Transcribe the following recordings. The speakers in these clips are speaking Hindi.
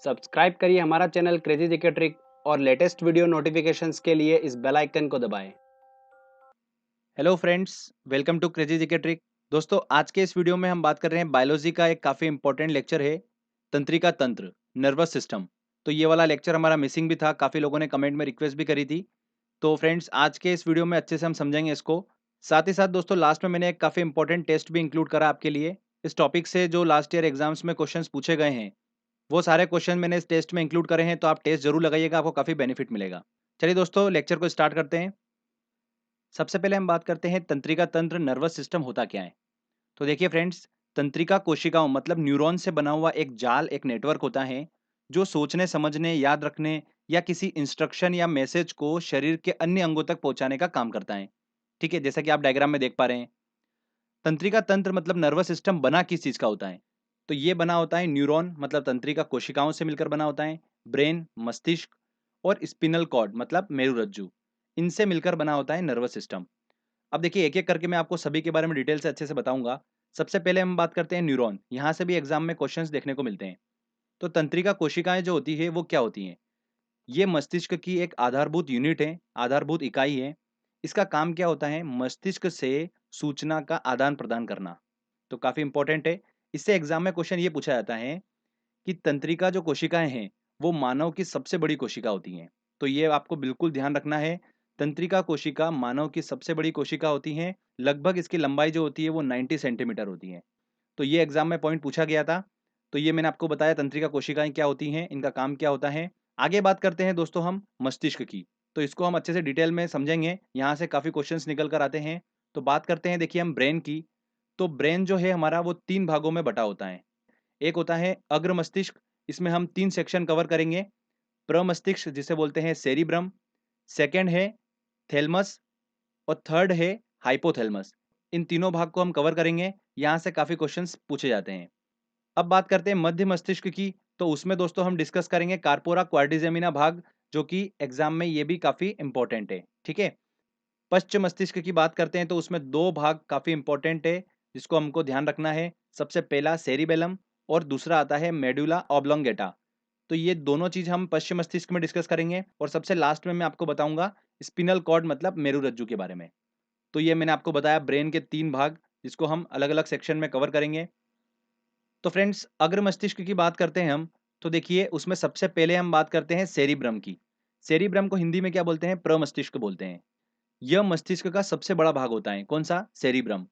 सब्सक्राइब करिए हमारा चैनल क्रेजी जीके ट्रिक और लेटेस्ट वीडियो नोटिफिकेशंस के लिए इस बेल आइकन को दबाएं। Hello friends, welcome to crazy GK trick. दोस्तों, आज के इस वीडियो में हम बात कर रहे हैं बायोलॉजी का एक काफ़ी इंपॉर्टेंट लेक्चर है, तंत्रिका तंत्र, नर्वस सिस्टम। तो ये वाला लेक्चर हमारा मिसिंग भी था, काफ़ी लोगों ने कमेंट में रिक्वेस्ट भी करी थी। तो फ्रेंड्स, आज के इस वीडियो में अच्छे से हम समझेंगे इसको। साथ ही साथ दोस्तों, लास्ट में मैंने एक काफ़ी इंपॉर्टेंट टेस्ट भी इंक्लूड करा आपके लिए। इस टॉपिक से जो लास्ट ईयर एग्जाम्स में क्वेश्चन पूछे गए हैं, वो सारे क्वेश्चन मैंने इस टेस्ट में इंक्लूड करे हैं, तो आप टेस्ट जरूर लगाइएगा, आपको काफ़ी बेनिफिट मिलेगा। चलिए दोस्तों, लेक्चर को स्टार्ट करते हैं। सबसे पहले हम बात करते हैं तंत्रिका तंत्र, नर्वस सिस्टम होता क्या है। तो देखिए फ्रेंड्स, तंत्रिका कोशिकाओं मतलब न्यूरॉन से बना हुआ एक जाल, एक नेटवर्क होता है जो सोचने, समझने, याद रखने या किसी इंस्ट्रक्शन या मैसेज को शरीर के अन्य अंगों तक पहुंचाने का काम करता है। ठीक है, जैसा कि आप डायग्राम में देख पा रहे हैं। तंत्रिका तंत्र मतलब नर्वस सिस्टम बना किस चीज का होता है? तो ये बना होता है न्यूरॉन मतलब तंत्रिका कोशिकाओं से मिलकर बना होता है, ब्रेन, मस्तिष्क और स्पिनल कॉर्ड मतलब मेरुरज्जु, इनसे मिलकर बना होता है नर्वस सिस्टम। अब देखिए, एक-एक करके मैं आपको सभी के बारे में डिटेल से अच्छे से बताऊँगा। सबसे पहले हम बात करते हैं न्यूरॉन, यहाँ से भी एग्ज़ाम में क्वेश्चंस देखने को मिलते हैं। तो तंत्रिका कोशिकाएँ जो होती है, वो क्या होती हैं? ये मस्तिष्क की एक आधारभूत यूनिट है, आधारभूत इकाई है। इसका काम क्या होता है? मस्तिष्क से सूचना का आदान-प्रदान करना। तो काफ़ी इम्पोर्टेंट है। इससे एग्ज़ाम में क्वेश्चन ये पूछा जाता है कि तंत्रिका जो कोशिकाएँ हैं, वो मानव की सबसे बड़ी कोशिका होती हैं। तो ये आपको बिल्कुल ध्यान रखना है, तंत्रिका कोशिका मानव की सबसे बड़ी कोशिका होती हैं। लगभग इसकी लंबाई जो होती है वो 90 सेंटीमीटर होती है। तो ये एग्ज़ाम में पॉइंट पूछा गया था। तो ये मैंने आपको बताया तंत्रिका कोशिकाएँ क्या होती हैं, इनका काम क्या होता है। आगे बात करते हैं दोस्तों हम मस्तिष्क की। तो इसको हम अच्छे से डिटेल में समझेंगे, यहाँ से काफ़ी क्वेश्चंस निकल कर आते हैं। तो बात करते हैं देखिए हम ब्रेन की। तो ब्रेन जो है हमारा वो 3 भागों में बँटा होता है। एक होता है अग्र मस्तिष्क, इसमें हम 3 सेक्शन कवर करेंगे। प्रमस्तिष्क जिसे बोलते हैं सेरिब्रम, सेकंड है थैलेमस और थर्ड है हाइपोथैलेमस। इन तीनों भाग को हम कवर करेंगे, यहाँ से काफ़ी क्वेश्चंस पूछे जाते हैं। अब बात करते हैं मध्य मस्तिष्क की, तो उसमें दोस्तों हम डिस्कस करेंगे कार्पोरा क्वाड्रिजेमिना भाग, जो कि एग्जाम में ये भी काफ़ी इंपॉर्टेंट है, ठीक है। पश्च मस्तिष्क की बात करते हैं तो उसमें 2 भाग काफ़ी इंपॉर्टेंट है, जिसको हमको ध्यान रखना है। सबसे पहला सेरिबेलम और दूसरा आता है मेडुला ऑब्लोंगेटा। तो ये दोनों चीज़ हम पश्चिम मस्तिष्क में डिस्कस करेंगे और सबसे लास्ट में मैं आपको बताऊँगा स्पिनल कॉर्ड मतलब मेरुरज्जु के बारे में। तो ये मैंने आपको बताया ब्रेन के 3 भाग, जिसको हम अलग-अलग सेक्शन में कवर करेंगे। तो फ्रेंड्स, अग्र मस्तिष्क की बात करते हैं हम, तो देखिए उसमें सबसे पहले हम बात करते हैं सेरिब्रम की। सेरिब्रम को हिंदी में क्या बोलते हैं? प्रमस्तिष्क बोलते हैं। यह मस्तिष्क का सबसे बड़ा भाग होता है। कौन-सा? सेरिब्रम।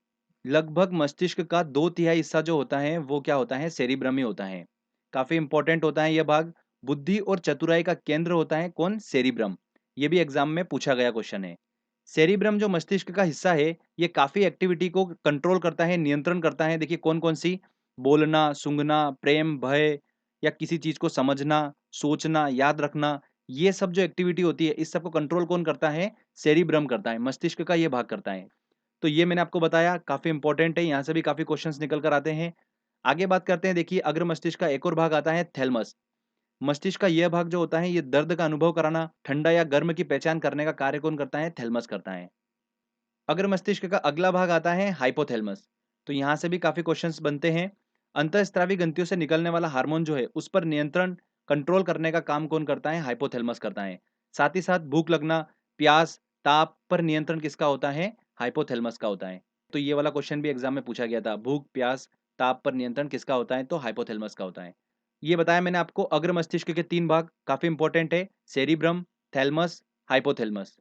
लगभग मस्तिष्क का 2/3 हिस्सा जो होता है, वो क्या होता है? सेरिब्रम ही होता है। काफ़ी इम्पोर्टेंट होता है यह भाग। बुद्धि और चतुराई का केंद्र होता है कौन? सेरिब्रम। ये भी एग्ज़ाम में पूछा गया क्वेश्चन है। सेरिब्रम जो मस्तिष्क का हिस्सा है, ये काफ़ी एक्टिविटी को कंट्रोल करता है, नियंत्रण करता है। देखिए कौन-कौन सी? बोलना, सूँघना, प्रेम, भय या किसी चीज़ को समझना, सोचना, याद रखना, ये सब जो एक्टिविटी होती है, इस सब को कंट्रोल कौन करता है? सेरिब्रम करता है, मस्तिष्क का ये भाग करता है। तो ये मैंने आपको बताया, काफ़ी इंपॉर्टेंट है, यहाँ से भी काफ़ी क्वेश्चंस निकल कर आते हैं। आगे बात करते हैं, देखिए अग्र मस्तिष्क का एक और भाग आता है थैलेमस। मस्तिष्क का यह भाग जो होता है, ये दर्द का अनुभव कराना, ठंडा या गर्म की पहचान करने का कार्य कौन करता है? थैलेमस करता है। अग्र मस्तिष्क का अगला भाग आता है हाइपोथैलेमस। तो यहाँ से भी काफ़ी क्वेश्चंस बनते हैं। अंतःस्रावी ग्रंथियों से निकलने वाला हार्मोन जो है, उस पर नियंत्रण, कंट्रोल करने का काम कौन करता है? हाइपोथैलेमस करता है। साथ ही साथ भूख लगना, प्यास, ताप पर नियंत्रण किसका होता है? हाइपोथैलेमस का होता है। तो ये वाला क्वेश्चन भी एग्जाम में पूछा गया था, भूख, प्यास, ताप पर नियंत्रण किसका होता है? तो हाइपोथैलेमस का होता है। ये बताया मैंने आपको अग्र मस्तिष्क के 3 भाग, काफ़ी इंपॉर्टेंट है, सेरिब्रम, थैलेमस, हाइपोथैलेमस।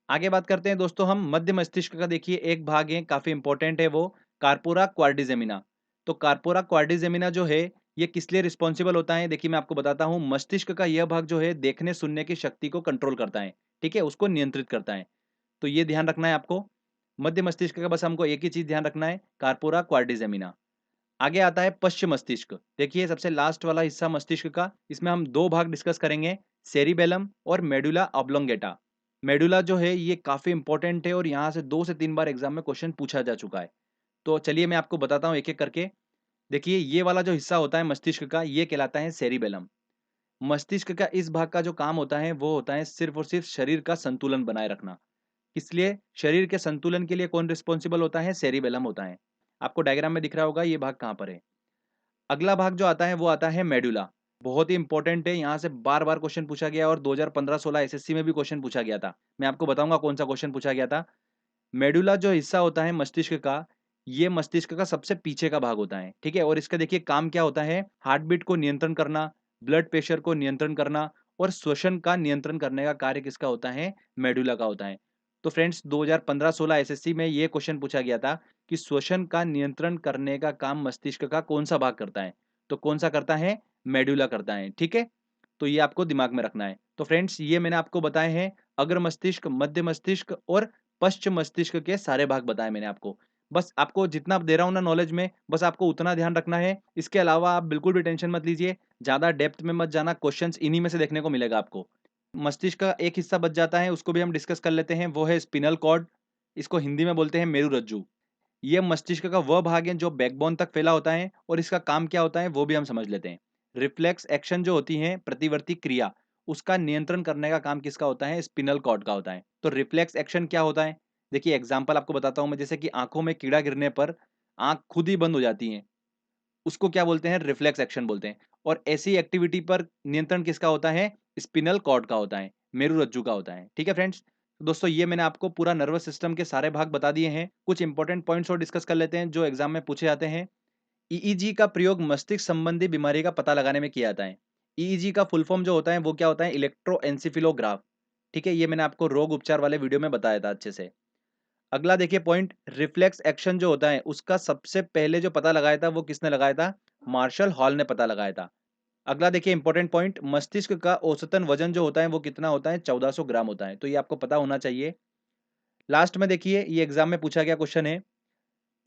आगे बात करते हैं दोस्तों हम मध्य मस्तिष्क का। देखिए एक भाग है, काफ़ी इंपॉर्टेंट है, वो कार्पोरा क्वाड्रिजेमिना। तो कार्पोरा क्वाड्रिजेमिना जो है, ये किस लिए रिस्पॉन्सिबल होता है? देखिए मैं आपको बताता हूँ। मस्तिष्क का यह भाग जो है देखने सुनने की शक्ति को कंट्रोल करता है, ठीक है, उसको नियंत्रित करता है। तो ये ध्यान रखना है आपको। मध्य मस्तिष्क का बस हमको एक ही चीज ध्यान रखना है, कार्पोरा क्वाड्रिजेमिना। आगे आता है पश्च मस्तिष्क। देखिए सबसे लास्ट वाला हिस्सा मस्तिष्क का, इसमें हम 2 भाग डिस्कस करेंगे, सेरिबेलम और मेडुला ऑब्लोंगेटा। मेडुला जो है ये काफ़ी इंपॉर्टेंट है और यहाँ से 2 से 3 बार एग्जाम में क्वेश्चन पूछा जा चुका है। तो चलिए मैं आपको बताता हूँ एक-एक करके। देखिए ये वाला जो हिस्सा होता है मस्तिष्क का, ये कहलाता है सेरिबेलम। मस्तिष्क का इस भाग का जो काम होता है, वो होता है सिर्फ़ और सिर्फ़ शरीर का संतुलन बनाए रखना। इसलिए शरीर के संतुलन के लिए कौन रिस्पॉन्सिबल होता है? सेरिबेलम होता है। आपको डायग्राम में दिख रहा होगा ये भाग कहाँ पर है। अगला भाग जो आता है वो आता है मेडुला। बहुत ही इंपॉर्टेंट है, यहाँ से बार-बार क्वेश्चन पूछा गया और 2015-16 एसएससी में भी क्वेश्चन पूछा गया था। मैं आपको बताऊँगा कौन-सा क्वेश्चन पूछा गया था। मेडुला जो हिस्सा होता है मस्तिष्क का, ये मस्तिष्क का सबसे पीछे का भाग होता है, ठीक है? और इसका देखिए काम क्या होता है, हार्ट बीट को नियंत्रण करना, ब्लड प्रेशर को नियंत्रण करना और श्वसन का नियंत्रण करने का कार्य किसका होता है? मेडुला का होता है। तो फ्रेंड्स 2015-16 एसएससी में ये क्वेश्चन पूछा गया था कि श्वसन का नियंत्रण करने का काम मस्तिष्क का कौन-सा भाग करता है? तो कौन-सा करता है? मेडुला करता है, ठीक है? तो ये आपको दिमाग में रखना है। तो फ्रेंड्स ये मैंने आपको बताए हैं अग्र मस्तिष्क, मध्य मस्तिष्क और पश्च मस्तिष्क के सारे भाग बताए मैंने आपको। बस आपको जितना दे रहा हूँ ना नॉलेज में, बस आपको उतना ध्यान रखना है। इसके अलावा आप बिल्कुल भी टेंशन मत लीजिए, ज़्यादा डेप्थ में मत जाना, क्वेश्चंस इन्हीं में से देखने को मिलेगा आपको। मस्तिष्क का एक हिस्सा बच जाता है, उसको भी हम डिस्कस कर लेते हैं, वो है स्पिनल कॉर्ड, इसको हिंदी में बोलते हैं मेरुरज्जु। ये मस्तिष्क का वह भाग है जो बैकबोन तक फैला होता है और इसका काम क्या होता है वो भी हम समझ लेते हैं। रिफ्लेक्स एक्शन जो होती है, प्रतिवर्ती क्रिया, उसका नियंत्रण करने का काम किसका होता है? स्पिनल कॉर्ड का होता है। तो रिफ्लेक्स एक्शन क्या होता है? देखिए एग्जांपल आपको बताता हूँ मैं, जैसे कि आँखों में कीड़ा गिरने पर आँख खुद ही बंद हो जाती है, उसको क्या बोलते हैं? रिफ्लेक्स एक्शन बोलते हैं। और ऐसी एक्टिविटी पर नियंत्रण किसका होता है? स्पिनल कॉर्ड का होता है, मेरुरज्जु का होता है। ठीक है फ्रेंड्स? दोस्तों ये मैंने आपको पूरा नर्वस सिस्टम के सारे भाग बता दिए हैं। कुछ इंपॉर्टेंट पॉइंट्स और डिस्कस कर लेते हैं जो एग्जाम में पूछे जाते हैं। ईईजी का प्रयोग मस्तिष्क संबंधी बीमारी का पता लगाने में किया जाता है। ईईजी का फुल फॉर्म जो होता है वो क्या होता है? इलेक्ट्रोएन्सेफेलोग्राफ। ठीक है, ये मैंने आपको रोग उपचार वाले वीडियो में बताया था अच्छे से। अगला देखिए पॉइंट, रिफ्लेक्स एक्शन जो होता है उसका सबसे पहले जो पता लगाया था वो किसने लगाया था? मार्शल हॉल ने पता लगाया था। अगला देखिए इंपॉर्टेंट पॉइंट, मस्तिष्क का औसतन वजन जो होता है वो कितना होता है? 1400 ग्राम होता है। तो ये आपको पता होना चाहिए। लास्ट में देखिए ये एग्जाम में पूछा गया क्वेश्चन है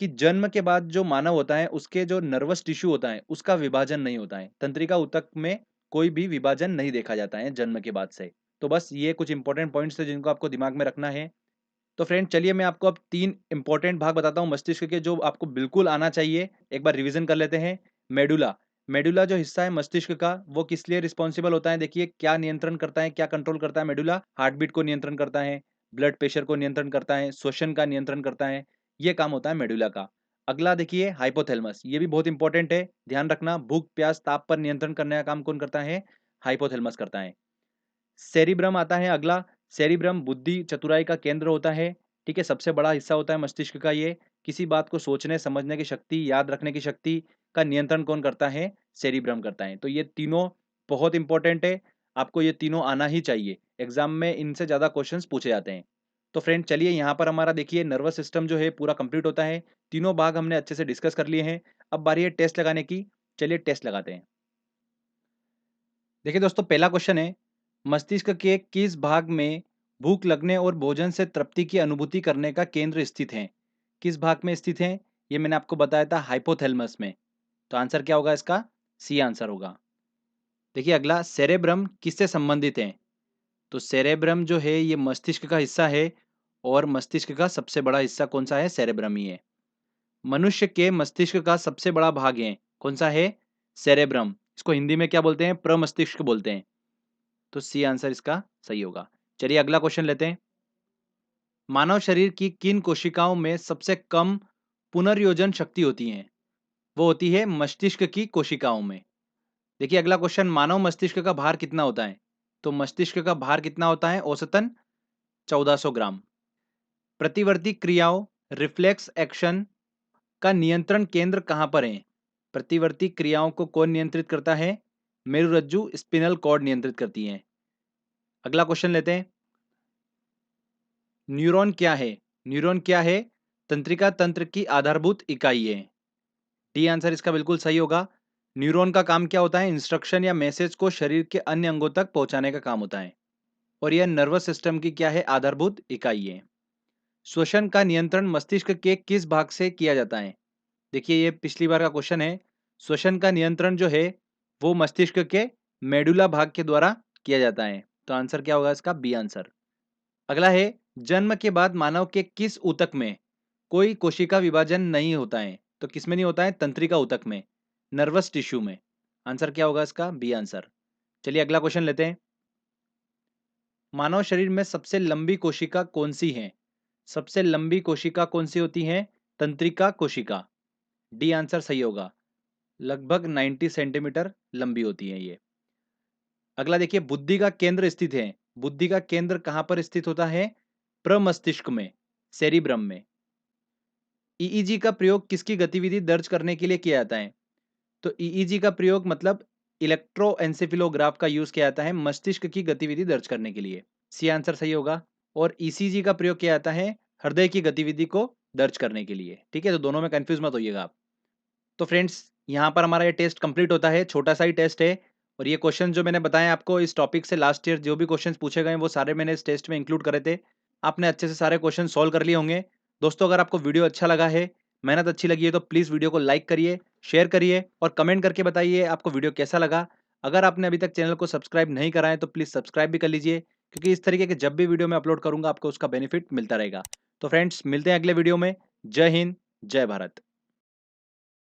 कि जन्म के बाद जो मानव होता है उसके जो नर्वस टिश्यू होता है उसका विभाजन नहीं होता है। तंत्रिका ऊतक में कोई भी विभाजन नहीं देखा जाता है जन्म के बाद से। तो बस ये कुछ इंपॉर्टेंट पॉइंट्स थे जिनको आपको दिमाग में रखना है। तो फ्रेंड चलिए मैं आपको अब 3 इंपॉर्टेंट भाग बताता हूँ मस्तिष्क के जो आपको बिल्कुल आना चाहिए। एक बार रिवीजन कर लेते हैं। मेडुला, मेडुला जो हिस्सा है मस्तिष्क का वो किस लिए रिस्पॉन्सिबल होता है? देखिए क्या नियंत्रण करता है, क्या कंट्रोल करता है मेडुला? हार्ट बीट को नियंत्रण करता है, ब्लड प्रेशर को नियंत्रण करता है, श्वसन का नियंत्रण करता है। ये काम होता है मेडुला का। अगला देखिए हाइपोथैलेमस, ये भी बहुत इंपॉर्टेंट है, ध्यान रखना। भूख प्यास ताप पर नियंत्रण करने का काम कौन करता है? हाइपोथैलेमस करता है। सेरिब्रम आता है अगला। सेरिब्रम बुद्धि चतुराई का केंद्र होता है। ठीक है, सबसे बड़ा हिस्सा होता है मस्तिष्क का ये। किसी बात को सोचने समझने की शक्ति, याद रखने की शक्ति का नियंत्रण कौन करता है? सेरिब्रम करता है। तो ये तीनों बहुत इंपॉर्टेंट है, आपको ये तीनों आना ही चाहिए। एग्जाम में इनसे ज्यादा क्वेश्चंस पूछे जाते हैं। तो फ्रेंड चलिए यहाँ पर हमारा देखिए नर्वस सिस्टम जो है पूरा कंप्लीट होता है। तीनों भाग हमने अच्छे से डिस्कस कर लिए हैं। अब बारी है टेस्ट लगाने की। चलिए टेस्ट लगाते हैं। देखिए दोस्तों पहला क्वेश्चन है, मस्तिष्क के किस भाग में भूख लगने और भोजन से तृप्ति की अनुभूति करने का केंद्र स्थित है? किस भाग में स्थित है? ये मैंने आपको बताया था हाइपोथैलेमस में। तो आंसर क्या होगा इसका? सी आंसर होगा। देखिए अगला, सेरेब्रम किससे संबंधित है? तो सेरेब्रम जो है ये मस्तिष्क का हिस्सा है और मस्तिष्क का सबसे बड़ा हिस्सा कौन सा है? सेरेब्रम ही है। मनुष्य के मस्तिष्क का सबसे बड़ा भाग है कौन सा है? सेरेब्रम। इसको हिंदी में क्या बोलते हैं? प्रमस्तिष्क बोलते हैं। तो सी आंसर इसका सही होगा। चलिए अगला क्वेश्चन लेते हैं। मानव शरीर की किन कोशिकाओं में सबसे कम पुनर्योजन शक्ति होती है? वो होती है मस्तिष्क की कोशिकाओं में। देखिए अगला क्वेश्चन, मानव मस्तिष्क का भार कितना होता है? तो मस्तिष्क का भार कितना होता है? औसतन 1400 ग्राम। प्रतिवर्ती क्रियाओं, रिफ्लेक्स एक्शन का नियंत्रण केंद्र कहां पर है? प्रतिवर्ती क्रियाओं को कौन नियंत्रित करता है? मेरुरज्जु स्पिनल कॉर्ड नियंत्रित करती है। अगला क्वेश्चन लेते हैं। न्यूरॉन क्या है? न्यूरॉन क्या है? तंत्रिका तंत्र की आधारभूत इकाई है। डी आंसर इसका बिल्कुल सही होगा। न्यूरॉन का काम क्या होता है? इंस्ट्रक्शन या मैसेज को शरीर के अन्य अंगों तक पहुंचाने का काम होता है और यह नर्वस सिस्टम की क्या है? आधारभूत इकाई है। श्वसन का नियंत्रण मस्तिष्क के किस भाग से किया जाता है? देखिए ये पिछली बार का क्वेश्चन है। श्वसन का नियंत्रण जो है वो मस्तिष्क के मेडुला भाग के द्वारा किया जाता है। तो आंसर क्या होगा इसका? B answer. अगला है, जन्म के बाद मानव के किस ऊतक में कोई कोशिका विभाजन नहीं होता है? तो किसमें नहीं होता है? तंत्रिका ऊतक में, नर्वस टिश्यू में। आंसर क्या होगा इसका? B answer. चलिए अगला क्वेश्चन लेते हैं। मानव शरीर में सबसे लंबी कोशिका कौन सी है? सबसे लंबी कोशिका कौन सी होती है? तंत्रिका कोशिका। डी आंसर सही होगा। लगभग 90 सेंटीमीटर लंबी होती है ये। अगला देखिए, बुद्धि का केंद्र स्थित है। बुद्धि का केंद्र कहां पर स्थित होता है? प्रमस्तिष्क में, सेरिब्रम में। ईईजी का प्रयोग किसकी गतिविधि दर्ज करने के लिए किया जाता है? तो ईईजी का प्रयोग मतलब इलेक्ट्रोएन्सेफेलोग्राफ का यूज किया जाता है मस्तिष्क की गतिविधि दर्ज करने के लिए। सी आंसर सही होगा। और ईसीजी का प्रयोग किया जाता है हृदय की गतिविधि को दर्ज करने के लिए। ठीक है, तो दोनों में कंफ्यूज मत होइएगा आप। तो फ्रेंड्स, यहाँ पर हमारा ये टेस्ट कंप्लीट होता है। छोटा सा ही टेस्ट है, और ये क्वेश्चन जो मैंने बताए आपको इस टॉपिक से लास्ट ईयर जो भी क्वेश्चन पूछे गए वो सारे मैंने इस टेस्ट में इंक्लूड करे थे। आपने अच्छे से सारे क्वेश्चन सॉल्व कर लिए होंगे। दोस्तों, अगर आपको वीडियो अच्छा लगा है, मेहनत अच्छी लगी है, तो प्लीज़ वीडियो को लाइक करिए, शेयर करिए और कमेंट करके बताइए आपको वीडियो कैसा लगा। अगर आपने अभी तक चैनल को सब्सक्राइब नहीं करा है तो प्लीज़ सब्सक्राइब भी कर लीजिए, क्योंकि इस तरीके के जब भी वीडियो मैं अपलोड करूँगा आपको उसका बेनिफिट मिलता रहेगा। तो फ्रेंड्स, मिलते हैं अगले वीडियो में। जय हिंद, जय भारत।